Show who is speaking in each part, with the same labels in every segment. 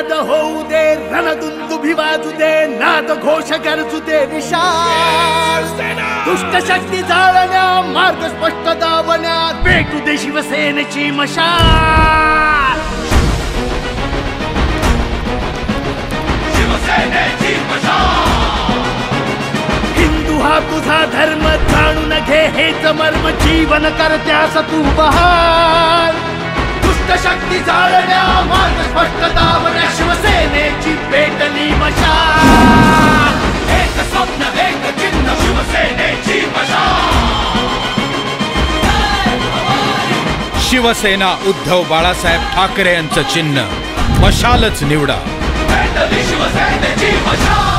Speaker 1: नाद होऊ दे, रणदुंदुभी वाजू दे, नाद घोष गरजू दे विशाल. दुष्ट शक्ती जाळण्या, मार्ग स्पष्ट दावण्या, पेटू दे शिवसेनेची मशाल. शिवसेनेची मशाल. हिंदू हा तुझा धर्म, जाणून घे हेच मर्म, जीवन करत्यास तू बहाल. दुष्ट शक्ती जाळण्या, मार्ग स्पष्ट दावण्या, शिवसेनेची पेटली मशाल. एक स्वप्न एक चिन्ह, शिवसेनेची मशाल.
Speaker 2: शिवसेना उद्धव बाळासाहेब ठाकरे यांचं चिन्ह मशालच निवडा.
Speaker 1: पेटली शिवसेनेची मशाल.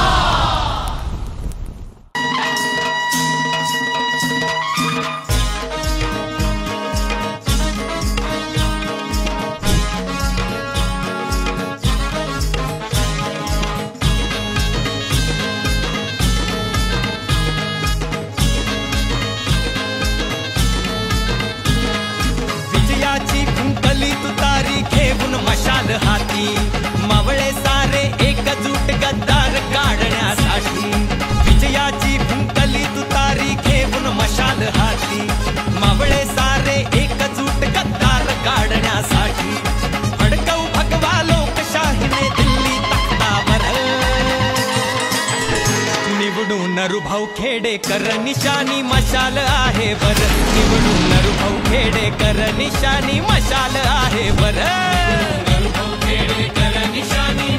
Speaker 3: घेऊन मशाल हाती, मावळे सारे एकजूट गद्दार काढण्यासाठी. विजयाची फुंकली तुतारी घेऊन मशाल हाती, मावळे सारे एकजूट गद्दार काढण्यासाठी. अडकवू भगवा लोकशाहीने दिल्ली तख्तावर, निवडून नरुभाऊ खेडेकर निशाणी मशाल आहे बर. निवडून नरुभाऊ खेडेकर निशाणी मशाल आहे बर. नरुभाऊ खेडेकर निशाणी